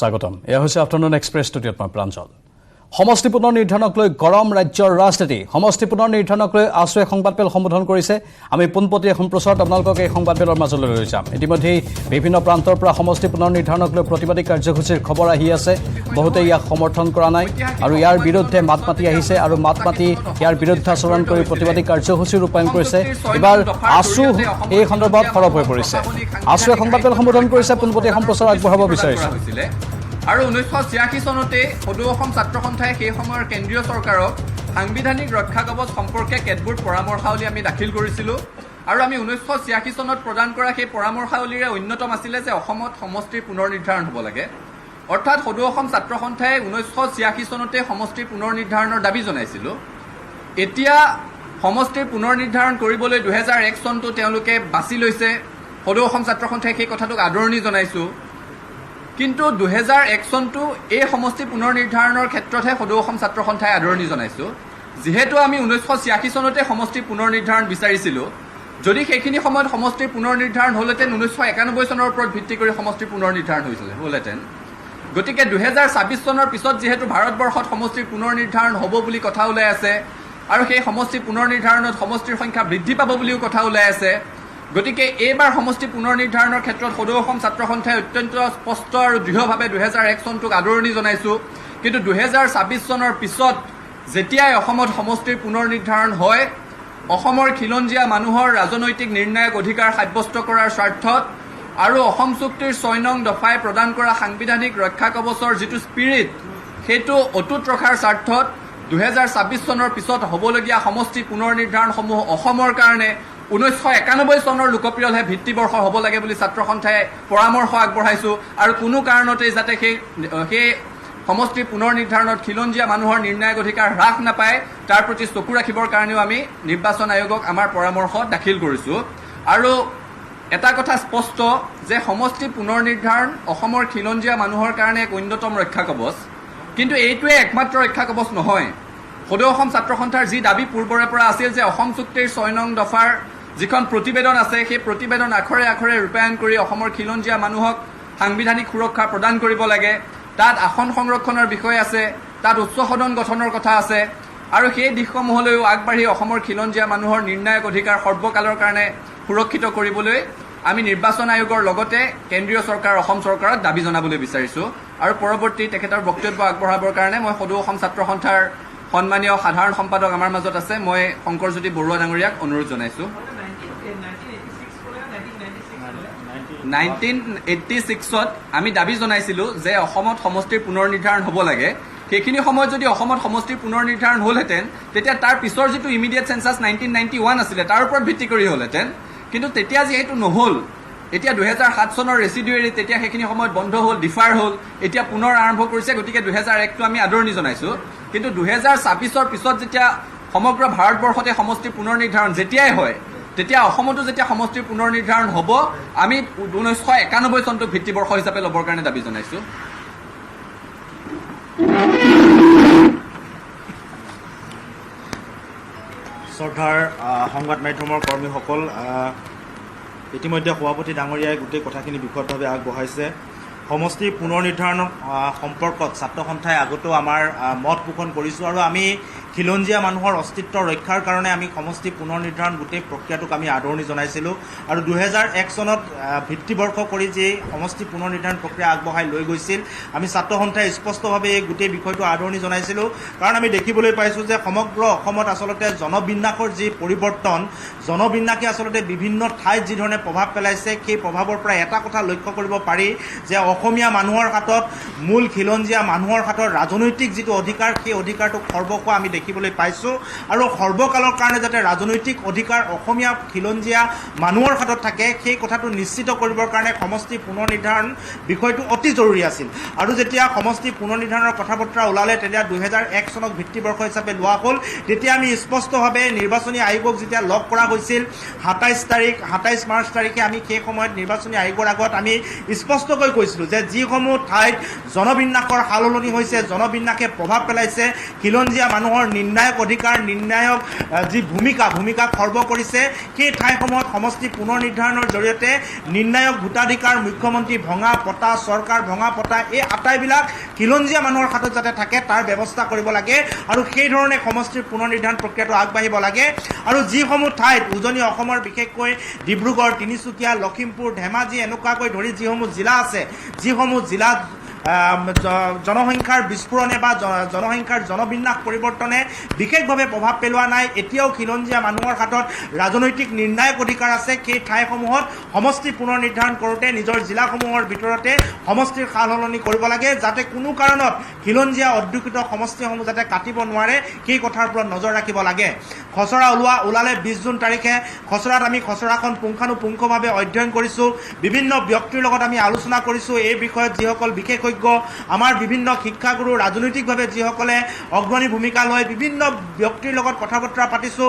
স্বাগতম এয়া হৈছে আফটাৰনুন এক্সপ্ৰেছ ষ্টুডিঅ'ত মই প্ৰাঞ্জল সমষ্টি পুনৰ নিৰ্ধাৰণক লৈ গৰম ৰাজ্যৰ ৰাজনীতি সমষ্টি পুনৰ নিৰ্ধাৰণক লৈ আছুৱে সংবাদমেল সম্বোধন কৰিছে আমি পোনপটীয়া সম্প্ৰচাৰত আপোনালোকক এই সংবাদমেলৰ মাজলৈ লৈ যাম ইতিমধ্যে বিভিন্ন প্ৰান্তৰ পৰা সমষ্টি পুনৰ নিৰ্ধাৰণক লৈ প্ৰতিবাদী কাৰ্যসূচীৰ খবৰ আহি আছে বহুতে ইয়াক সমৰ্থন কৰা নাই আৰু ইয়াৰ বিৰুদ্ধে মাত মাতি আহিছে আৰু মাত মাতি ইয়াৰ বিৰুদ্ধাচৰণ কৰি প্ৰতিবাদী কাৰ্যসূচী ৰূপায়ণ কৰিছে এবাৰ আছু এই সন্দৰ্ভত সৰব হৈ পৰিছে আছুৱে সংবাদমেল সম্বোধন কৰিছে পোনপটীয়া সম্প্ৰচাৰ আগবঢ়াব বিচাৰিছে আৰু 1986 চনতে সদৌ অসম ছাত্ৰ সন্থাই সেই সময়ৰ কেন্দ্ৰীয় চৰকাৰক সাংবিধানিক ৰক্ষা কবচ সম্পৰ্কে কেতবোৰ পৰামৰ্শাৱলী আমি দাখিল কৰিছিলোঁ আৰু আমি 1986 চনত প্ৰদান কৰা সেই পৰামৰ্শাৱলীৰে অন্যতম আছিলে যে অসমত সমষ্টিৰ পুনৰ নিৰ্ধাৰণ হ'ব লাগে অৰ্থাৎ সদৌ অসম ছাত্ৰ সন্থাই 1986 চনতে সমষ্টিৰ পুনৰ নিৰ্ধাৰণৰ দাবী জনাইছিল এতিয়া সমষ্টিৰ পুনৰ নিৰ্ধাৰণ কৰিবলৈ 2001 চনটো তেওঁলোকে বাছি লৈছে সদৌ অসম ছাত্ৰ সন্থাই সেই কথাটোক আদৰণি জনাইছোঁ কিন্তু 2001 চনটো এই সমষ্টি পুনৰ নিৰ্ধাৰণৰ ক্ষেত্ৰতহে সদৌ অসম ছাত্ৰ সন্থাই আদৰণি জনাইছোঁ যিহেতু আমি 1986 চনতে সমষ্টিৰ পুনৰ নিৰ্ধাৰণ বিচাৰিছিলোঁ যদি সেইখিনি সময়ত সমষ্টিৰ পুনৰ নিৰ্ধাৰণ হ'লহেঁতেন 1991 চনৰ ওপৰত ভিত্তি কৰি সমষ্টিৰ পুনৰ নিৰ্ধাৰণ হ'লহেঁতেন গতিকে 2026 চনৰ পিছত যিহেতু ভাৰতবৰ্ষত সমষ্টিৰ পুনৰ নিৰ্ধাৰণ হ'ব বুলি কথা ওলাই আছে আৰু সেই সমষ্টি পুনৰ নিৰ্ধাৰণত সমষ্টিৰ সংখ্যা বৃদ্ধি পাব বুলিও কথা ওলাই আছে গতিকে এইবাৰ সমষ্টি পুনৰ নিৰ্ধাৰণৰ ক্ষেত্ৰত সদৌ অসম ছাত্ৰ সন্থাই অত্যন্ত স্পষ্ট আৰু দৃঢ়ভাৱে 2001 চনটোক আদৰণি জনাইছোঁ কিন্তু 2026 চনৰ পিছত যেতিয়াই অসমত সমষ্টিৰ পুনৰ নিৰ্ধাৰণ হয় অসমৰ খিলঞ্জীয়া মানুহৰ ৰাজনৈতিক নিৰ্ণায়ক অধিকাৰ সাব্যস্ত কৰাৰ স্বাৰ্থত আৰু অসম চুক্তিৰ 6 নং দফাই প্ৰদান কৰা সাংবিধানিক ৰক্ষা কবচৰ যিটো স্পিৰিট সেইটো অটুট ৰখাৰ স্বাৰ্থত 2026 চনৰ পিছত হ'বলগীয়া সমষ্টি পুনৰ নিৰ্ধাৰণসমূহ অসমৰ কাৰণে 1991 চনৰ লোকপ্ৰিয়হে ভিত্তিবৰ্ষ হ'ব লাগে বুলি ছাত্ৰ সন্থাই পৰামৰ্শ আগবঢ়াইছোঁ আৰু কোনো কাৰণতে যাতে সেই সমষ্টি পুনৰ নিৰ্ধাৰণত খিলঞ্জীয়া মানুহৰ নিৰ্ণায়ক অধিকাৰ হ্ৰাস নাপায় তাৰ প্ৰতি চকু ৰাখিবৰ কাৰণেও আমি নিৰ্বাচন আয়োগক আমাৰ পৰামৰ্শ দাখিল কৰিছোঁ আৰু এটা কথা স্পষ্ট যে সমষ্টি পুনৰ নিৰ্ধাৰণ অসমৰ খিলঞ্জীয়া মানুহৰ কাৰণে এক অন্যতম ৰক্ষা কবচ কিন্তু এইটোৱে একমাত্ৰ ৰক্ষা কবচ নহয় সদৌ অসম ছাত্ৰ সন্থাৰ যি দাবী পূৰ্বৰে পৰা আছিল যে অসম চুক্তিৰ 6 নং দফাৰ যিখন প্ৰতিবেদন আছে সেই প্ৰতিবেদন আখৰে আখৰে ৰূপায়ণ কৰি অসমৰ খিলঞ্জীয়া মানুহক সাংবিধানিক সুৰক্ষা প্ৰদান কৰিব লাগে তাত আসন সংৰক্ষণৰ বিষয় আছে তাত উচ্চ সদন গঠনৰ কথা আছে আৰু সেই দিশসমূহলৈও আগবাঢ়ি অসমৰ খিলঞ্জীয়া মানুহৰ নিৰ্ণায়ক অধিকাৰ সৰ্বকালৰ কাৰণে সুৰক্ষিত কৰিবলৈ আমি নিৰ্বাচন আয়োগৰ লগতে কেন্দ্ৰীয় চৰকাৰ অসম চৰকাৰক দাবী জনাবলৈ বিচাৰিছোঁ আৰু পৰৱৰ্তী তেখেতৰ বক্তব্য আগবঢ়াবৰ কাৰণে মই সদৌ অসম ছাত্ৰ সন্থাৰ সন্মানীয় সাধাৰণ সম্পাদক আমাৰ মাজত আছে মই শংকৰজ্যোতি বৰুৱা ডাঙৰীয়াক অনুৰোধ জনাইছোঁ 1986ত আমি দাবী জনাইছিলোঁ যে অসমত সমষ্টিৰ পুনৰ নিৰ্ধাৰণ হ'ব লাগে সেইখিনি সময়ত যদি অসমত সমষ্টিৰ পুনৰ নিৰ্ধাৰণ হ'লহেঁতেন তেতিয়া তাৰ পিছৰ যিটো ইমিডিয়েট চেঞ্চাছ 1991 আছিলে তাৰ ওপৰত ভিত্তি কৰি হ'লহেঁতেন কিন্তু তেতিয়া যিহেতু নহ'ল এতিয়া 2007 চনৰ ৰেচিডুৱেৰী তেতিয়া সেইখিনি সময়ত বন্ধ হ'ল ডিফাৰ হ'ল এতিয়া পুনৰ আৰম্ভ কৰিছে গতিকে 2001টো আমি আদৰণি জনাইছোঁ কিন্তু 2026ৰ পিছত যেতিয়া সমগ্ৰ ভাৰতবৰ্ষতে সমষ্টিৰ পুনৰ নিৰ্ধাৰণ যেতিয়াই হয় তেতিয়া অসমতো যেতিয়া সমষ্টিৰ পুনৰ নিৰ্ধাৰণ হ'ব আমি 1991 চনটোক ভিত্তিবৰ্ষ হিচাপে ল'বৰ কাৰণে দাবী জনাইছোঁ শ্ৰদ্ধাৰ সংবাদ মাধ্যমৰ কৰ্মীসকল ইতিমধ্যে সভাপতি ডাঙৰীয়াই গোটেই কথাখিনি বিশদভাৱে আগবঢ়াইছে সমষ্টি পুনৰ নিৰ্ধাৰণ সম্পৰ্কত ছাত্ৰ সন্থাই আগতেও আমাৰ মত পোষণ কৰিছোঁ আৰু আমি খিলঞ্জীয়া মানুহৰ অস্তিত্ব ৰক্ষাৰ কাৰণে আমি সমষ্টি পুনৰ নিৰ্ধাৰণ গোটেই প্ৰক্ৰিয়াটোক আমি আদৰণি জনাইছিলোঁ আৰু 2001 চনত ভিত্তিবৰ্ষ কৰি যি সমষ্টি পুনৰ নিৰ্ধাৰণ প্ৰক্ৰিয়া আগবঢ়াই লৈ গৈছিল আমি ছাত্ৰ সন্থাই স্পষ্টভাৱে এই গোটেই বিষয়টো আদৰণি জনাইছিলোঁ কাৰণ আমি দেখিবলৈ পাইছোঁ যে সমগ্ৰ অসমত আচলতে জনবিন্যাসৰ যি পৰিৱৰ্তন জনবিন্যাসে আচলতে বিভিন্ন ঠাইত যি ধৰণে প্ৰভাৱ পেলাইছে সেই প্ৰভাৱৰ পৰা এটা কথা লক্ষ্য কৰিব পাৰি যে অসমীয়া মানুহৰ হাতত মূল খিলঞ্জীয়া মানুহৰ হাতত ৰাজনৈতিক যিটো অধিকাৰ সেই অধিকাৰটো সৰ্বস্ব আমি দেখিবলৈ পাইছোঁ আৰু সৰ্বকালৰ কাৰণে যাতে ৰাজনৈতিক অধিকাৰ অসমীয়া খিলঞ্জীয়া মানুহৰ হাতত থাকে সেই কথাটো নিশ্চিত কৰিবৰ কাৰণে সমষ্টি পুনৰ নিৰ্ধাৰণ বিষয়টো অতি জৰুৰী আছিল আৰু যেতিয়া সমষ্টি পুনৰ নিৰ্ধাৰণৰ কথা বতৰা ওলালে তেতিয়া 2001 চনক ভিত্তিবৰ্ষ হিচাপে লোৱা হ'ল তেতিয়া আমি স্পষ্টভাৱে নিৰ্বাচনী আয়োগক যেতিয়া লগ কৰা হৈছিল 27 মাৰ্চ তাৰিখে আমি সেই সময়ত নিৰ্বাচনী আয়োগৰ আগত আমি স্পষ্টকৈ কৈছিলোঁ যে যিসমূহ ঠাইত জনবিন্যাসৰ সালসলনি হৈছে জনবিন্যাসে প্ৰভাৱ পেলাইছে খিলঞ্জীয়া মানুহৰ নিৰ্ণায়ক অধিকাৰ নিৰ্ণায়ক যি ভূমিকা খৰ্ব কৰিছে সেই ঠাইসমূহত সমষ্টি পুনৰ নিৰ্ধাৰণৰ জৰিয়তে নিৰ্ণায়ক ভোটাধিকাৰ মুখ্যমন্ত্ৰী ভঙা পতা চৰকাৰ ভঙা পতা এই আটাইবিলাক খিলঞ্জীয়া মানুহৰ হাতত যাতে থাকে তাৰ ব্যৱস্থা কৰিব লাগে আৰু সেই ধৰণে সমষ্টিৰ পুনৰ নিৰ্ধাৰণ প্ৰক্ৰিয়াটো আগবাঢ়িব লাগে আৰু যিসমূহ ঠাইত উজনি অসমৰ বিশেষকৈ ডিব্ৰুগড় তিনিচুকীয়া লখিমপুৰ ধেমাজি এনেকুৱাকৈ ধৰি যিসমূহ জিলা আছে যিসমূহ জিলাত জনসংখ্যাৰ বিস্ফোৰণে বা জনসংখ্যাৰ জনবিন্যাস পৰিৱৰ্তনে বিশেষভাৱে প্ৰভাৱ পেলোৱা নাই এতিয়াও খিলঞ্জীয়া মানুহৰ হাতত ৰাজনৈতিক নিৰ্ণায়ক অধিকাৰ আছে সেই ঠাইসমূহত সমষ্টি পুনৰ নিৰ্ধাৰণ কৰোঁতে নিজৰ জিলাসমূহৰ ভিতৰতে সমষ্টিৰ সাল সলনি কৰিব লাগে যাতে কোনো কাৰণত খিলঞ্জীয়া অধ্যুষিত সমষ্টিসমূহ যাতে কাটিব নোৱাৰে সেই কথাৰ ওপৰত নজৰ ৰাখিব লাগে খচৰা ওলালে 20 জুন তাৰিখে খচৰাত আমি খচৰাখন পুংখানুপুংখভাৱে অধ্যয়ন কৰিছোঁ বিভিন্ন ব্যক্তিৰ লগত আমি আলোচনা কৰিছোঁ এই বিষয়ত যিসকল বিশেষজ্ঞ আমাৰ বিভিন্ন শিক্ষাগুৰু ৰাজনৈতিকভাৱে যিসকলে অগ্ৰণী ভূমিকা লয় বিভিন্ন ব্যক্তিৰ লগত কথা বতৰা পাতিছোঁ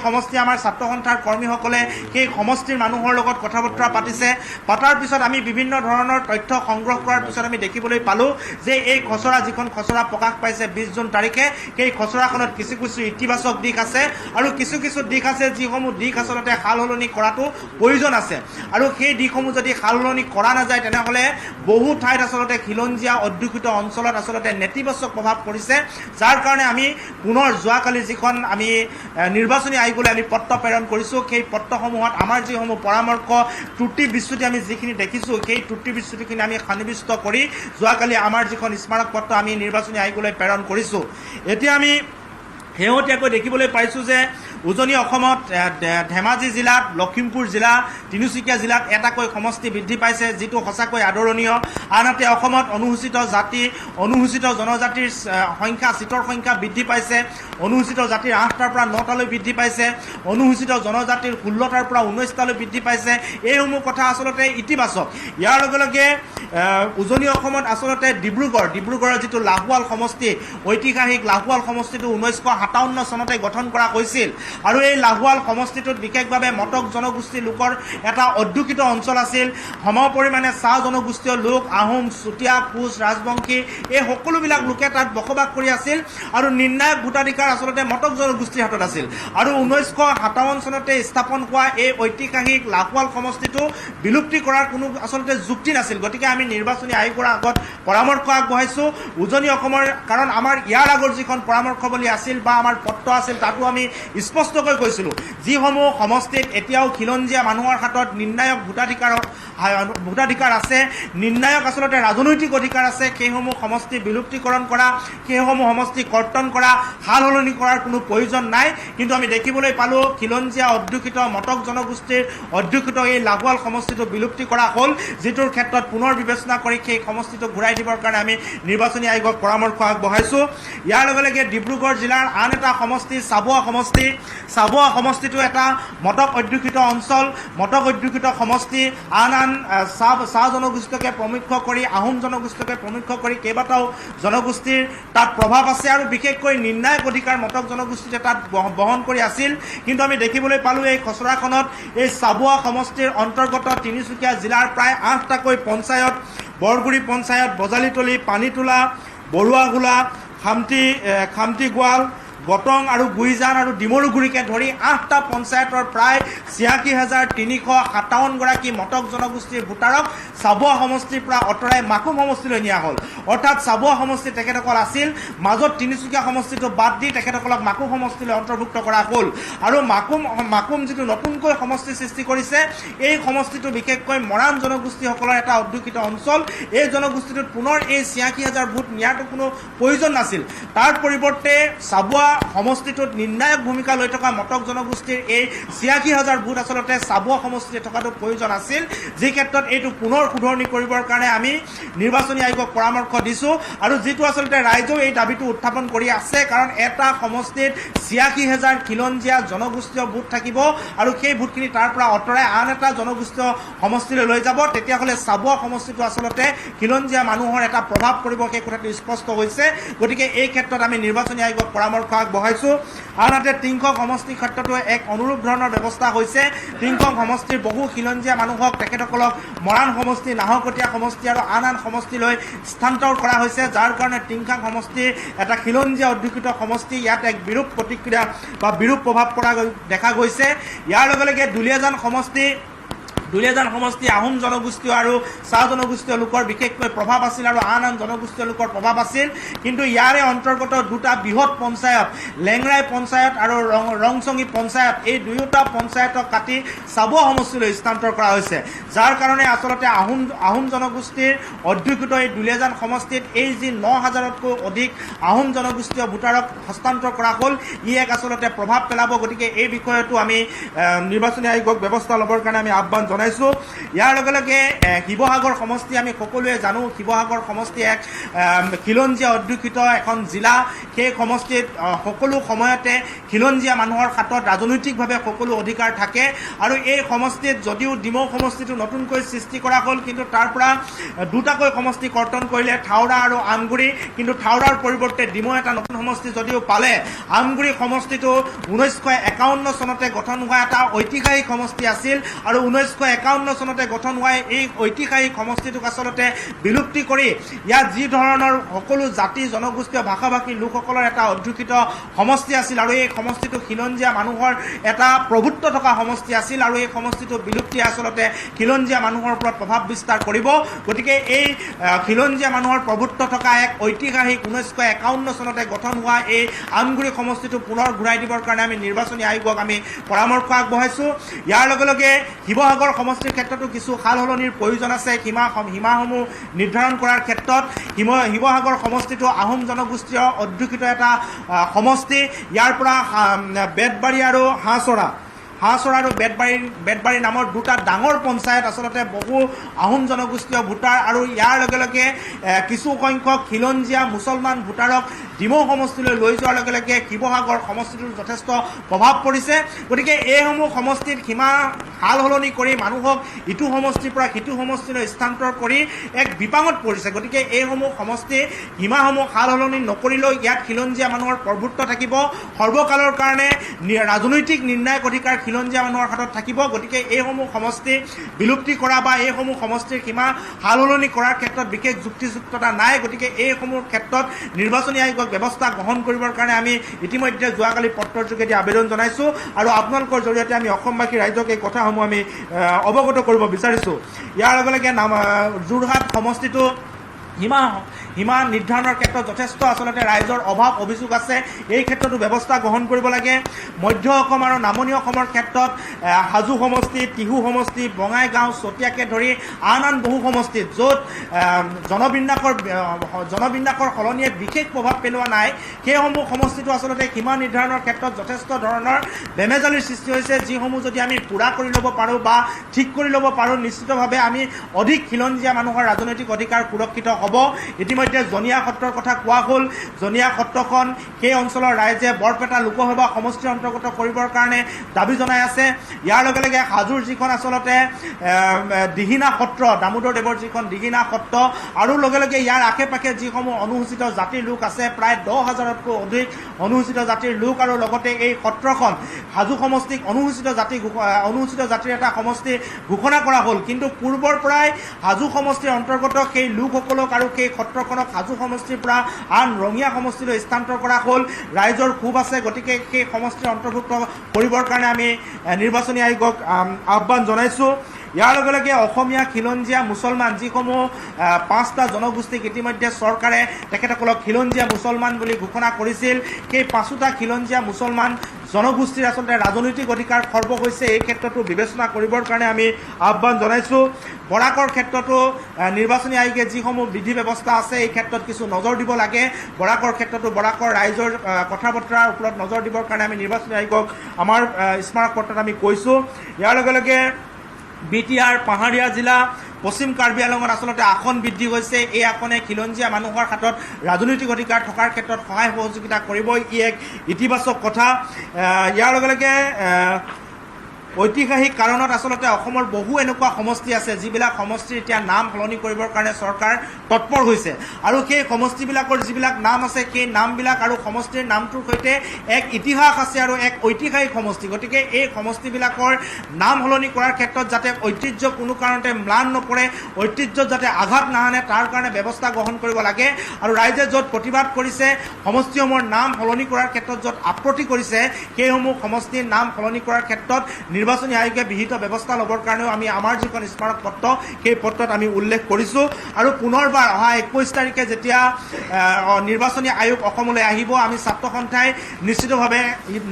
সমষ্টি আমাৰ ছাত্ৰ সন্থাৰ কৰ্মীসকলে সেই সমষ্টিৰ মানুহৰ লগত কথা বতৰা পাতিছে পাতাৰ পিছত আমি বিভিন্ন ধৰণৰ তথ্য সংগ্ৰহ কৰাৰ পিছত আমি দেখিবলৈ পালোঁ যে এই খচৰা যিখন খচৰা প্ৰকাশ পাইছে 20 জুন তাৰিখে সেই খচৰাখনত কিছু ইতিবাচক দিশ আছে আৰু কিছু দিশ আছে যিসমূহ দিশ আচলতে সাল সলনি কৰাটো প্ৰয়োজন আছে আৰু সেই দিশসমূহ যদি সাল সলনি কৰা নাযায় তেনেহ'লে বহু ঠাইত আচলতে খিলঞ্জীয়া অধ্যুষিত অঞ্চলত আচলতে নেতিবাচক প্ৰভাৱ পৰিছে যাৰ কাৰণে আমি পুনৰ যোৱাকালি যিখন আমি নিৰ্বাচনী আয়োগলৈ আমি পত্ৰ প্ৰেৰণ কৰিছোঁ সেই পত্ৰসমূহত আমাৰ যিসমূহ পৰামৰ্শ ত্ৰুটি বিচ্যুতি আমি যিখিনি দেখিছোঁ সেই ত্ৰুটি বিচ্যুতিখিনি আমি সন্নিৱিষ্ট কৰি যোৱাকালি আমাৰ যিখন স্মাৰক পত্ৰ আমি নিৰ্বাচনী আয়োগলৈ প্ৰেৰণ কৰিছোঁ এতিয়া আমি শেহতীয়াকৈ দেখিবলৈ পাইছোঁ যে উজনি অসমত ধেমাজি জিলাত লখিমপুৰ জিলা তিনিচুকীয়া জিলাত এটাকৈ সমষ্টি বৃদ্ধি পাইছে যিটো সঁচাকৈ আদৰণীয় আনহাতে অসমত অনুসূচিত জাতি অনুসূচিত জনজাতিৰ সিটৰ সংখ্যা বৃদ্ধি পাইছে অনুসূচিত জাতিৰ 8টাৰ পৰা 9টালৈ বৃদ্ধি পাইছে অনুসূচিত জনজাতিৰ 16টাৰ পৰা 19টালৈ বৃদ্ধি পাইছে এইসমূহ কথা আচলতে ইতিবাচক ইয়াৰ লগে লগে উজনি অসমত আচলতে ডিব্ৰুগড়ৰ যিটো লাহোৱাল সমষ্টি ঐতিহাসিক লাহোৱাল সমষ্টিটো 1957 চনতে গঠন কৰা হৈছিল আৰু এই লাহোৱাল সমষ্টিটোত বিশেষভাৱে মটক জনগোষ্ঠীৰ লোকৰ এটা অধ্যুষিত অঞ্চল আছিল সমপৰিমাণে চাহ জনগোষ্ঠীয় লোক আহোম চুতীয়া কোচ ৰাজবংশী এই সকলোবিলাক লোকে তাত বসবাস কৰি আছিল আৰু নিৰ্ণায়ক ভোটাধিকাৰ আচলতে মটক জনগোষ্ঠীৰ হাতত আছিল আৰু 1957 চনতে স্থাপন হোৱা এই ঐতিহাসিক লাহোৱাল সমষ্টিটো বিলুপ্তি কৰাৰ কোনো আচলতে যুক্তি নাছিল গতিকে আমি নিৰ্বাচনী আয়োগৰ আগত পৰামৰ্শ আগবঢ়াইছোঁ উজনি অসমৰ কাৰণ আমাৰ ইয়াৰ আগৰ যিখন পৰামৰ্শৱলী আছিল বা আমাৰ পত্ৰ আছিল তাতো আমি স্পষ্টকৈ কৈছিলোঁ যিসমূহ সমষ্টিত এতিয়াও খিলঞ্জীয়া মানুহৰ হাতত নিৰ্ণায়ক ভোটাধিকাৰ আছে নিৰ্ণায়ক আচলতে ৰাজনৈতিক অধিকাৰ আছে সেইসমূহ সমষ্টি বিলুপ্তিকৰণ কৰা সেইসমূহ সমষ্টি কৰ্তন কৰা সাল সলনি কৰাৰ কোনো প্ৰয়োজন নাই কিন্তু আমি দেখিবলৈ পালোঁ খিলঞ্জীয়া অধ্যুষিত মটক জনগোষ্ঠীৰ অধ্যুষিত এই লাহোৱাল সমষ্টিটো বিলুপ্তি কৰা হ'ল যিটোৰ ক্ষেত্ৰত পুনৰ বিবেচনা কৰি সেই সমষ্টিটো ঘূৰাই দিবৰ কাৰণে আমি নিৰ্বাচনী আয়োগক পৰামৰ্শ আগবঢ়াইছোঁ ইয়াৰ লগে লগে ডিব্ৰুগড় জিলাৰ আন এটা সমষ্টি চাবুৱা সমষ্টিটো এটা মটক অধ্যুষিত অঞ্চল মটক অধ্যুষিত সমষ্টি আন চাহ জনগোষ্ঠীকে প্ৰমুখ্য কৰি আহোম জনগোষ্ঠীকে প্ৰমুখ্য কৰি কেইবাটাও জনগোষ্ঠীৰ তাত প্ৰভাৱ আছে আৰু বিশেষকৈ নিৰ্ণায়ক অধিকাৰ মটক জনগোষ্ঠীয়ে তাত বহন কৰি আছিল কিন্তু আমি দেখিবলৈ পালোঁ এই খচৰাখনত এই চাবুৱা সমষ্টিৰ অন্তৰ্গত তিনিচুকীয়া জিলাৰ প্ৰায় 8টাকৈ পঞ্চায়ত বৰগুৰি পঞ্চায়ত বজালিতলি পানীতোলা বৰুৱাগোলা খামটি গোৱাল গটং আৰু গুইজান আৰু ডিমৰুগুৰিকে ধৰি 8টা পঞ্চায়তৰ প্ৰায় 86,357 গৰাকী মটক জনগোষ্ঠীৰ ভোটাৰক চাবুৱা সমষ্টিৰ পৰা আঁতৰাই মাকুম সমষ্টিলৈ নিয়া হ'ল অৰ্থাৎ চাবুৱা সমষ্টি তেখেতসকল আছিল মাজত তিনিচুকীয়া সমষ্টিটো বাদ দি তেখেতসকলক মাকুম সমষ্টিলৈ অন্তৰ্ভুক্ত কৰা হ'ল আৰু মাকুম যিটো নতুনকৈ সমষ্টি সৃষ্টি কৰিছে এই সমষ্টিটো বিশেষকৈ মৰাণ জনগোষ্ঠীসকলৰ এটা অধ্যুষিত অঞ্চল এই জনগোষ্ঠীটোত পুনৰ এই 86,000 ভোট নিয়াটো কোনো প্ৰয়োজন নাছিল তাৰ পৰিৱৰ্তে চাবুৱা সমষ্টিটোত নিৰ্ণায়ক ভূমিকা লৈ থকা মটক জনগোষ্ঠীৰ এই 86,000 ভোট আচলতে চাবুৱা সমষ্টিত থকাটো প্ৰয়োজন আছিল যি ক্ষেত্ৰত এইটো পুনৰ শুধৰণি কৰিবৰ কাৰণে আমি নিৰ্বাচনী আয়োগক পৰামৰ্শ দিছোঁ আৰু যিটো আচলতে ৰাইজেও এই দাবীটো উত্থাপন কৰি আছে কাৰণ এটা সমষ্টিত 86,000 খিলঞ্জীয়া জনগোষ্ঠীয় ভোট থাকিব আৰু সেই ভোটখিনি তাৰ পৰা আঁতৰাই আন এটা জনগোষ্ঠীয় সমষ্টিলৈ লৈ যাব তেতিয়াহ'লে চাবুৱা সমষ্টিটো আচলতে খিলঞ্জীয়া মানুহৰ এটা প্ৰভাৱ পৰিব সেই কথাটো স্পষ্ট হৈছে গতিকে এই ক্ষেত্ৰত আমি নিৰ্বাচনী আয়োগক পৰামৰ্শ আগবঢ়াইছোঁ। আনহাতে টিংখং সমষ্টিৰ ক্ষেত্ৰতো এক অনুৰূপ ধৰণৰ ব্যৱস্থা হৈছে। টিংখং সমষ্টিৰ বহু খিলঞ্জীয়া মানুহক তেখেতসকলক মৰাণ সমষ্টি, নাহৰকটীয়া সমষ্টি আৰু আন আন সমষ্টিলৈ স্থানান্তৰ কৰা হৈছে, যাৰ কাৰণে টিংখং সমষ্টি এটা খিলঞ্জীয়া অধ্যুষিত সমষ্টি। ইয়াত এক বিৰূপ প্ৰতিক্ৰিয়া বা বিৰূপ প্ৰভাৱ পৰা দেখা গৈছে। ইয়াৰ লগে লগে দুলীয়াজান সমষ্টি আহোম জনগোষ্ঠীয় আৰু চাহ জনগোষ্ঠীয় লোকৰ বিশেষকৈ প্ৰভাৱ আছিল আৰু আন আন জনগোষ্ঠীয় লোকৰ প্ৰভাৱ আছিল। কিন্তু ইয়াৰে অন্তৰ্গত দুটা বৃহৎ পঞ্চায়ত, লেংৰাই পঞ্চায়ত আৰু ৰংচঙী পঞ্চায়ত, এই দুয়োটা পঞ্চায়তক কাটি চাবুৱা সমষ্টিলৈ স্থানান্তৰ কৰা হৈছে, যাৰ কাৰণে আচলতে আহোম জনগোষ্ঠীৰ অধ্যুষিত এই দুলীয়াজান সমষ্টিত এই যি ৯,০০০তকৈ অধিক আহোম জনগোষ্ঠীয় ভোটাৰক হস্তান্তৰ কৰা হ'ল, ই এক আচলতে প্ৰভাৱ পেলাব। গতিকে এই বিষয়তো আমি নিৰ্বাচনী আয়োগক ব্যৱস্থা ল'বৰ কাৰণে আমি আহ্বান জনাইছোঁ। ইয়াৰ লগে লগে শিৱসাগৰ সমষ্টি আমি সকলোৱে জানো, শিৱসাগৰ সমষ্টি এক খিলঞ্জীয়া অধ্যুষিত এখন জিলা। সেই সমষ্টিত সকলো সময়তে খিলঞ্জীয়া মানুহৰ হাতত ৰাজনৈতিকভাৱে সকলো অধিকাৰ থাকে আৰু এই সমষ্টিত যদিও ডিমৌ সমষ্টিটো নতুনকৈ সৃষ্টি কৰা হ'ল, কিন্তু তাৰ পৰা দুটাকৈ সমষ্টি কৰ্তন কৰিলে, থাওৰা আৰু আমগুৰি। কিন্তু থাওৰাৰ পৰিৱৰ্তে ডিমৌ এটা নতুন সমষ্টি যদিও পালে, আমগুৰি সমষ্টিটো 1951 চনতে গঠন হোৱা এটা ঐতিহাসিক সমষ্টি আছিল আৰু 1951 চনতে গঠন হোৱা এই ঐতিহাসিক সমষ্টিটোক আচলতে বিলুপ্তি কৰি ইয়াত যি ধৰণৰ সকলো জাতি জনগোষ্ঠীয় ভাষা ভাষী লোকসকলৰ এটা অধ্যুষিত সমষ্টি আছিল আৰু এই সমষ্টিটো খিলঞ্জীয়া মানুহৰ এটা প্ৰভুত্ব থকা সমষ্টি আছিল আৰু এই সমষ্টিটো বিলুপ্তি আচলতে খিলঞ্জীয়া মানুহৰ ওপৰত প্ৰভাৱ বিস্তাৰ কৰিব। গতিকে এই খিলঞ্জীয়া মানুহৰ প্ৰভুত্ব থকা এক ঐতিহাসিক 1951 চনতে গঠন হোৱা এই আমগুৰি সমষ্টিটো পুনৰ ঘূৰাই দিবৰ কাৰণে আমি নিৰ্বাচনী আয়োগক আমি পৰামৰ্শ আগবঢ়াইছোঁ। ইয়াৰ লগে লগে শিৱসাগৰ সমষ্টিৰ ক্ষেত্ৰতো কিছু সাল সলনিৰ প্ৰয়োজন আছে। সীমাসমূহ নিৰ্ধাৰণ কৰাৰ ক্ষেত্ৰত শিৱসাগৰ সমষ্টিটো আহোম জনগোষ্ঠীয় অধ্যুষিত এটা সমষ্টি। ইয়াৰ পৰা বেতবাৰী আৰু হাঁহচৰা আৰু বেতবাৰী নামৰ দুটা ডাঙৰ পঞ্চায়ত আচলতে বহু আহোম জনগোষ্ঠীয় ভোটাৰ আৰু ইয়াৰ লগে লগে কিছু সংখ্যক খিলঞ্জীয়া মুছলমান ভোটাৰক ডিমৌ সমষ্টিলৈ লৈ যোৱাৰ লগে লগে শিৱসাগৰ সমষ্টিটোৰ যথেষ্ট প্ৰভাৱ পৰিছে। গতিকে এইসমূহ সমষ্টিত সীমা সাল সলনি কৰি মানুহক ইটো সমষ্টিৰ পৰা সিটো সমষ্টিলৈ স্থানান্তৰ কৰি এক বিপাঙত পৰিছে। গতিকে এইসমূহ সমষ্টি সীমাসমূহ সাল সলনি নকৰিলেও ইয়াত খিলঞ্জীয়া মানুহৰ প্ৰভুত্ব থাকিব, সৰ্বকালৰ কাৰণে ৰাজনৈতিক নিৰ্ণায়ক অধিকাৰ খিলঞ্জীয়া মানুহৰ হাতত থাকিব। গতিকে এইসমূহ সমষ্টি বিলুপ্তি কৰা বা এইসমূহ সমষ্টিৰ সীমা সাল সলনি কৰাৰ ক্ষেত্ৰত বিশেষ যুক্তিযুক্ততা নাই। গতিকে এইসমূহ ক্ষেত্ৰত নিৰ্বাচনী আয়োগক ব্যৱস্থা গ্ৰহণ কৰিবৰ কাৰণে আমি ইতিমধ্যে যোৱাকালি পত্ৰৰ যোগেদি আবেদন জনাইছোঁ আৰু আপোনালোকৰ জৰিয়তে আমি অসমবাসী ৰাইজক এই কথাসমূহ আমি অৱগত কৰিব বিচাৰিছোঁ। ইয়াৰ লগে লগে যোৰহাট সমষ্টিটো সীমা নিৰ্ধাৰণৰ ক্ষেত্ৰত যথেষ্ট আচলতে ৰাইজৰ অভাৱ অভিযোগ আছে। এই ক্ষেত্ৰতো ব্যৱস্থা গ্ৰহণ কৰিব লাগে। মধ্য অসম আৰু নামনি অসমৰ ক্ষেত্ৰত হাজো সমষ্টি, টিহু সমষ্টি, বঙাইগাঁও, চতিয়াকে ধৰি আন বহু সমষ্টিত য'ত জনবিন্যাসৰ সলনিয়ে বিশেষ প্ৰভাৱ পেলোৱা নাই, সেইসমূহ সমষ্টিটো আচলতে সীমা নিৰ্ধাৰণৰ ক্ষেত্ৰত যথেষ্ট ধৰণৰ বেমেজালিৰ সৃষ্টি হৈছে, যিসমূহ যদি আমি পূৰা কৰি ল'ব পাৰোঁ বা ঠিক কৰি ল'ব পাৰোঁ, নিশ্চিতভাৱে আমি অধিক খিলঞ্জীয়া মানুহৰ ৰাজনৈতিক অধিকাৰ সুৰক্ষিত হ'ব। ইতিমধ্যে জনীয়া সত্ৰৰ কথা কোৱা হ'ল। জনীয়া সত্ৰখন সেই অঞ্চলৰ ৰাইজে বৰপেটা লোকসভা সমষ্টিৰ অন্তৰ্গত কৰিবৰ কাৰণে দাবী জনাই আছে। ইয়াৰ লগে লগে হাজোৰ যিখন আচলতে দিহিঙা সত্ৰ, দামোদৰ দেৱৰ যিখন দিহিঙা সত্ৰ আৰু লগে লগে ইয়াৰ আশে পাশে যিসমূহ অনুসূচিত জাতিৰ লোক আছে, প্ৰায় 10,000তকৈ অধিক অনুসূচিত জাতিৰ লোক আৰু লগতে এই সত্ৰখন হাজো সমষ্টিক অনুসূচিত জাতিৰ এটা সমষ্টি ঘোষণা কৰা হ'ল। কিন্তু পূৰ্বৰ পৰাই হাজো সমষ্টিৰ অন্তৰ্গত সেই লোকসকলক আৰু সেই সত্ৰখনক হাজো সমষ্টিৰ পৰা আন ৰঙিয়া সমষ্টিলৈ স্থানান্তৰ কৰা হ'ল। ৰাইজৰ ক্ষোভ আছে। গতিকে সেই সমষ্টিৰ অন্তৰ্ভুক্ত কৰিবৰ কাৰণে আমি নিৰ্বাচনী আয়োগক আহ্বান জনাইছোঁ। ইয়াৰ লগে লগে অসমীয়া, খিলঞ্জীয়া, মুছলমান যিসমূহ 5টা জনগোষ্ঠীক ইতিমধ্যে চৰকাৰে তেখেতসকলক খিলঞ্জীয়া মুছলমান বুলি ঘোষণা কৰিছিল, সেই 5টা খিলঞ্জীয়া মুছলমান জনগোষ্ঠীৰ আচলতে ৰাজনৈতিক অধিকাৰ খৰ্ব হৈছে। এই ক্ষেত্ৰতো বিবেচনা কৰিবৰ কাৰণে আমি আহ্বান জনাইছোঁ। বৰাকৰ ক্ষেত্ৰতো নিৰ্বাচনী আয়োগে যিসমূহ বিধি ব্যৱস্থা আছে, এই ক্ষেত্ৰত কিছু নজৰ দিব লাগে। বৰাকৰ ক্ষেত্ৰতো বৰাকৰ ৰাইজৰ কথা বতৰাৰ ওপৰত নজৰ দিবৰ কাৰণে আমি নিৰ্বাচনী আয়োগক আমাৰ স্মাৰক পত্ৰত আমি কৈছোঁ। ইয়াৰ লগে লগে বিটিআৰ পাহাৰীয়া জিলা পশ্চিম কাৰ্বি আংলঙত আচলতে আসন বৃদ্ধি হৈছে। এই আসনে খিলঞ্জীয়া মানুহৰ হাতত ৰাজনৈতিক অধিকাৰ থকাৰ ক্ষেত্ৰত সহায় সহযোগিতা কৰিব। ই এক ইতিবাচক কথা। ইয়াৰ লগে লগে ঐতিহাসিক কাৰণত আচলতে অসমৰ বহু এনেকুৱা সমষ্টি আছে যিবিলাক সমষ্টিৰ এতিয়া নাম সলনি কৰিবৰ কাৰণে চৰকাৰ তৎপৰ হৈছে আৰু সেই সমষ্টিবিলাকৰ যিবিলাক নাম আছে সেই নামবিলাক আৰু সমষ্টিৰ নামটোৰ সৈতে এক ইতিহাস আছে আৰু এক ঐতিহাসিক সমষ্টি গতিকে এই সমষ্টিবিলাকৰ নাম সলনি কৰাৰ ক্ষেত্ৰত যাতে ঐতিহ্য কোনো কাৰণতে ম্লান নপৰে ঐতিহ্যত যাতে আঘাত নাহানে তাৰ কাৰণে ব্যৱস্থা গ্ৰহণ কৰিব লাগে আৰু ৰাইজে য'ত প্ৰতিবাদ কৰিছে সমষ্টিসমূহৰ নাম সলনি কৰাৰ ক্ষেত্ৰত য'ত আপত্তি কৰিছে সেইসমূহ সমষ্টিৰ নাম সলনি কৰাৰ ক্ষেত্ৰত নিৰ্বাচনী আয়োগে বিহিত ব্যৱস্থা ল'বৰ কাৰণেও আমি আমাৰ যিখন স্মাৰক পত্ৰ সেই পত্ৰত আমি উল্লেখ কৰিছোঁ আৰু পুনৰবাৰ অহা 21 তাৰিখে যেতিয়া নিৰ্বাচনী আয়োগ অসমলৈ আহিব আমি ছাত্ৰ সন্থাই নিশ্চিতভাৱে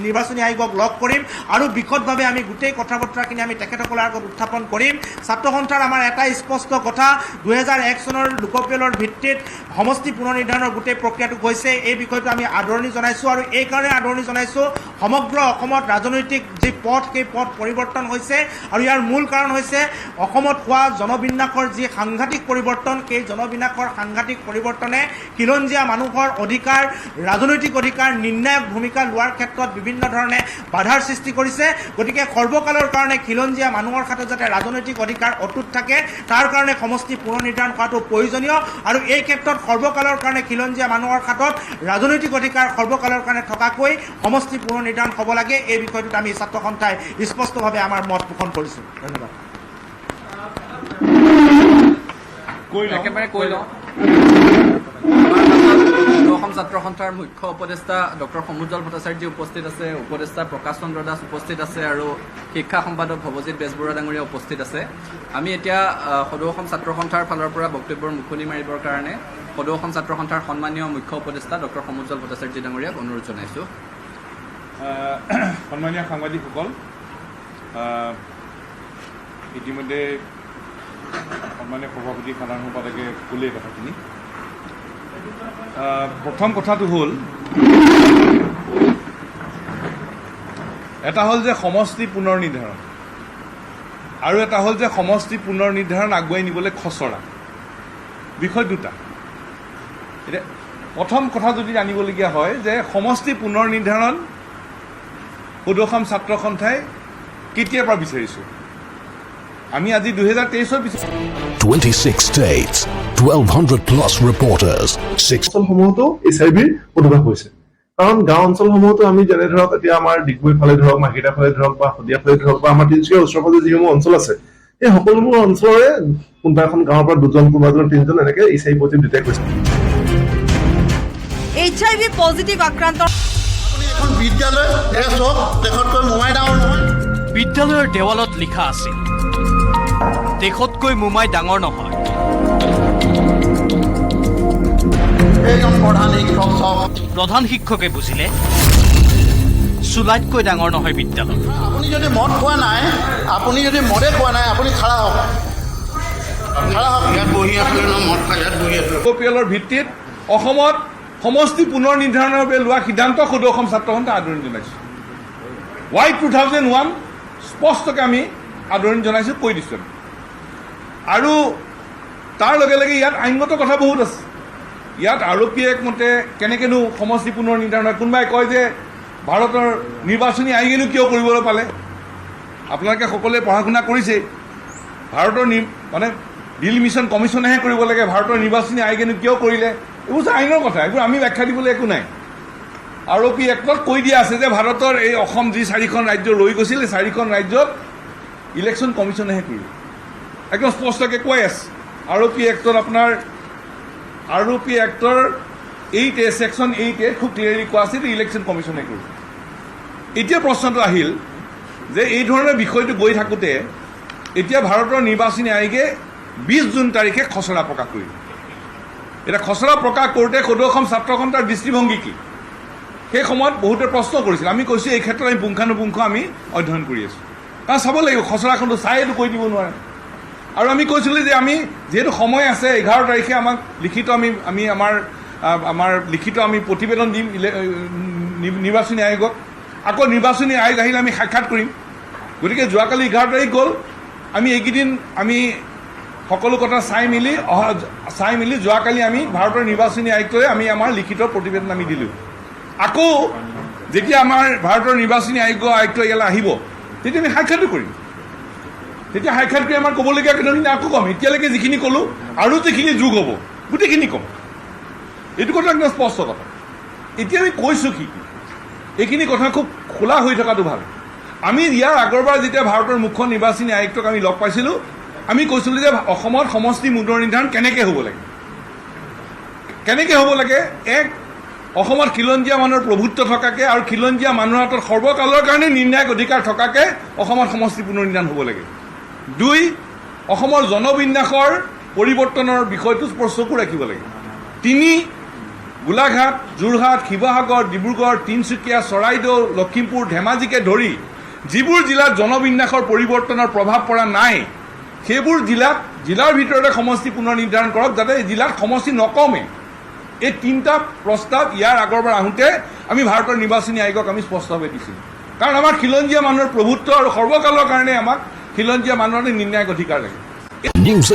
নিৰ্বাচনী আয়োগক লগ কৰিম আৰু বিশদভাৱে আমি গোটেই কথা বতৰাখিনি আমি তেখেতসকলৰ আগত উত্থাপন কৰিম ছাত্ৰ সন্থাৰ আমাৰ এটা স্পষ্ট কথা 2001 চনৰ লোকপিয়লৰ ভিত্তিত সমষ্টি পুনৰ নিৰ্ধাৰণৰ গোটেই প্ৰক্ৰিয়াটো হৈছে এই বিষয়টো আমি আদৰণি জনাইছোঁ আৰু এই কাৰণে আদৰণি জনাইছোঁ সমগ্ৰ অসমত ৰাজনৈতিক যি পথ সেই পথ পৰিৱৰ্তন হৈছে আৰু ইয়াৰ মূল কাৰণ হৈছে অসমত হোৱা জনবিন্যাসৰ যি সাংঘাতিক পৰিৱৰ্তন সেই জনবিন্যাসৰ সাংঘাতিক পৰিৱৰ্তনে খিলঞ্জীয়া মানুহৰ অধিকাৰ ৰাজনৈতিক অধিকাৰ নিৰ্ণায়ক ভূমিকা লোৱাৰ ক্ষেত্ৰত বিভিন্ন ধৰণে বাধাৰ সৃষ্টি কৰিছে গতিকে সৰ্বকালৰ কাৰণে খিলঞ্জীয়া মানুহৰ হাতত যাতে ৰাজনৈতিক অধিকাৰ অটুট থাকে তাৰ কাৰণে সমষ্টি পুনৰ নিৰ্ধাৰণ কৰাটো প্ৰয়োজনীয় আৰু এই ক্ষেত্ৰত সৰ্বকালৰ কাৰণে খিলঞ্জীয়া মানুহৰ হাতত ৰাজনৈতিক অধিকাৰ সৰ্বকালৰ কাৰণে থকাকৈ সমষ্টি পুনৰ নিৰ্ধাৰণ হ'ব লাগে এই বিষয়টোত আমি ছাত্ৰ সন্থাই স্পষ্টভাৱে আমাৰ মত পোষণ কৰিছোঁ ধন্যবাদ একেবাৰে কৈ লওঁ অসম ছাত্ৰ সন্থাৰ মুখ্য উপদেষ্টা ডক্টৰ সমুজ্জ্বল ভট্টাচাৰ্য উপস্থিত আছে উপদেষ্টা প্ৰকাশ চন্দ্ৰ দাস উপস্থিত আছে আৰু শিক্ষা সম্পাদক ভৱজিৎ বেজবৰুৱা ডাঙৰীয়া উপস্থিত আছে আমি এতিয়া সদৌ অসম ছাত্ৰ সন্থাৰ ফালৰ পৰা বক্তব্যৰ মুকলি মাৰিবৰ কাৰণে সদৌ অসম ছাত্ৰ সন্থাৰ সন্মানীয় মুখ্য উপদেষ্টা ডক্টৰ সমুজ্জ্বল ভট্টাচাৰ্য ডাঙৰীয়াক অনুৰোধ জনাইছোঁ সন্মানীয় সাংবাদিকসকল ইতিমধ্যে সন্মানীয় সভাপতি সাধাৰণ সম্পাদকে ক'লে কথাখিনি প্ৰথম কথাটো হ'ল এটা হ'ল যে সমষ্টি পুনৰ নিৰ্ধাৰণ আৰু এটা হ'ল যে সমষ্টি পুনৰ নিৰ্ধাৰণ আগুৱাই নিবলৈ খচৰা বিষয় দুটা এতিয়া প্ৰথম কথা যদি জানিবলগীয়া হয় যে সমষ্টি পুনৰ নিৰ্ধাৰণ সদৌ অসম ছাত্ৰ সন্থাই কেতিয়াৰ পৰা বিচাৰিছোঁ আমি আজি 2023 বিচাৰিছোঁ 26 states, 1,200 plus reporters, 6 অঞ্চলসমূহতো এই চাৰ্ভে অনুভৱ হৈছে কাৰণ গাঁও অঞ্চলসমূহতো আমি যেনে ধৰক এতিয়া আমাৰ ডিগবৈ ফালে ধৰক মাৰ্ঘেৰিটা ফালে ধৰক বা শদিয়া ফালে ধৰক বা আমাৰ তিনিচুকীয়াৰ ওচৰে পাজৰে যিসমূহ অঞ্চল আছে এই সকলোবোৰ অঞ্চলৰে কোনোবা এখন গাঁৱৰ পৰা দুজন কোনোবা এজন তিনিজন এনেকৈ HIV পজিটিভ ডিটেক্ট হৈছে HIV পজিটিভ আক্ৰান্ত এখন বিদ্যালয় দেশতকৈ মোমাই ডাঙৰ নহয় বিদ্যালয়ৰ দেৱালত লিখা আছিল দেশতকৈ মোমাই ডাঙৰ নহয় এইজন প্ৰধান শিক্ষক চব প্ৰধান শিক্ষকে বুজিলে চুলাইতকৈ ডাঙৰ নহয় বিদ্যালয় আপুনি যদি মদ খোৱা নাই আপুনি যদি মদে খোৱা নাই আপুনি খাৰা হওক ইয়াত বহি আছিলে ন মদ খাই ইয়াত বহি আছিলে লোকপিয়লৰ ভিত্তিত অসমত সমষ্টি পুনৰ নিৰ্ধাৰণৰ বাবে লোৱা সিদ্ধান্ত সদৌ অসম ছাত্ৰ সন্থাই আদৰণি জনাইছোঁ ৱাই 2001 স্পষ্টকৈ আমি আদৰণি জনাইছোঁ কৈ দিছোঁ আৰু তাৰ লগে লগে ইয়াত আইনগত কথা বহুত আছে ইয়াত আৰক্ষীয়ে একমতে কেনেকৈনো সমষ্টি পুনৰ নিৰ্ধাৰণ হয় কোনোবাই কয় যে ভাৰতৰ নিৰ্বাচনী আয়োগেনো কিয় কৰিবলৈ পালে আপোনালোকে সকলোৱে পঢ়া শুনা কৰিছে ভাৰতৰ মানে দিল্লী মিছন কমিশ্যনেহে কৰিব লাগে ভাৰতৰ নিৰ্বাচনী আয়োগেনো কিয় কৰিলে এইবোৰ আইনৰ কথা এইবোৰ আমি ব্যাখ্যা দিবলৈ একো নাই আৰপি এক্টত কৈ দিয়া আছে যে ভাৰতৰ এই অসম যি 4খন ৰাজ্য ৰৈ গৈছিল এই 4খন ৰাজ্যত ইলেকশ্যন কমিশ্যনেহে কৰিব একদম স্পষ্টকৈ কৈ আছে আৰপি এক্টত আপোনাৰ RP actor 8A section 8A খুব ক্লিয়াৰলি কোৱা আছিল ইলেকশ্যন কমিশ্যনে কৰিব এতিয়া প্ৰশ্নটো আহিল যে এই ধৰণৰ বিষয়টো গৈ থাকোঁতে এতিয়া ভাৰতৰ নিৰ্বাচনী আয়োগে 20 জুন তাৰিখে খচৰা প্ৰকাশ কৰিব এতিয়া খচৰা প্ৰকাশ কৰোঁতে সদৌ অসম ছাত্ৰ সন্থাৰ দৃষ্টিভংগী কি সেই সময়ত বহুতে প্ৰশ্ন কৰিছিল আমি কৈছোঁ এই ক্ষেত্ৰত আমি পুংখানুপুংখ আমি অধ্যয়ন কৰি আছোঁ কাৰণ চাব লাগিব খচৰাখনটো চাইতো কৈ দিব নোৱাৰে আৰু আমি কৈছিলোঁ যে আমি যিহেতু সময় আছে 11 তাৰিখে আমাক লিখিত আমাৰ লিখিত আমি প্ৰতিবেদন দিম নিৰ্বাচনী আয়োগক আকৌ নিৰ্বাচনী আয়োগ আহিলে আমি সাক্ষাৎ কৰিম গতিকে যোৱাকালি 11 তাৰিখ গ'ল আমি এইকেইদিন আমি সকলো কথা চাই মেলি যোৱাকালি আমি ভাৰতৰ নিৰ্বাচনী আয়োগটোৱে আমি আমাৰ লিখিত প্ৰতিবেদন আমি দিলোঁ আকৌ যেতিয়া আমাৰ ভাৰতৰ নিৰ্বাচনী আয়োগটো ইয়ালৈ আহিব তেতিয়া আমি সাক্ষাৎ কৰিম। তেতিয়া সাক্ষাৎ কৰি আমাৰ ক'বলগীয়া কথাখিনি আকৌ ক'ম। এতিয়ালৈকে যিখিনি ক'লোঁ আৰু যিখিনি যোগ হ'ব গোটেইখিনি ক'ম। এইটো কথা একদম স্পষ্ট কথা। এতিয়া আমি কৈছোঁ কি এইখিনি কথা খুব খোলা হৈ থকাটো ভাল। আমি ইয়াৰ আগৰবাৰ যেতিয়া ভাৰতৰ মুখ্য নিৰ্বাচনী আয়ুক্তক আমি লগ পাইছিলোঁ, আমি কৈছিলোঁ যে অসমত সমষ্টি পুনৰ নিৰ্ধাৰণ কেনেকৈ হ'ব লাগে। কেনেকৈ হ'ব লাগে? এক, অসমত খিলঞ্জীয়া মানুহৰ প্ৰভুত্ব থকাকৈ আৰু খিলঞ্জীয়া মানুহৰ হাতত সৰ্বকালৰ কাৰণে নিৰ্ণায়ক অধিকাৰ থকাকৈ অসমত সমষ্টি পুনৰ নিৰ্ধাৰণ হ'ব লাগে। দুই, অসমৰ জনবিন্যাসৰ পৰিৱৰ্তনৰ বিষয়টো চকু ৰাখিব লাগে। তিনি, গোলাঘাট, যোৰহাট, শিৱসাগৰ, ডিব্ৰুগড়, তিনিচুকীয়া, চৰাইদেউ, লখিমপুৰ, ধেমাজিকে ধৰি যিবোৰ জিলাত জনবিন্যাসৰ পৰিৱৰ্তনৰ প্ৰভাৱ পৰা নাই, সেইবোৰ জিলাৰ ভিতৰতে সমষ্টি পুনৰ নিৰ্ধাৰণ কৰক, যাতে এই জিলাত সমষ্টি নকমে। এই তিনিটা প্ৰস্তাৱ ইয়াৰ আগৰবাৰ আহোঁতে আমি ভাৰতৰ নিৰ্বাচনী আয়োগক আমি স্পষ্টভাৱে দিছিলোঁ। কাৰণ আমাৰ খিলঞ্জীয়া মানুহৰ প্ৰভুত্ব আৰু সৰ্বকালৰ কাৰণে আমাক খিলঞ্জীয়া মানুহৰ নিৰ্ণায়ক অধিকাৰ লাগে। News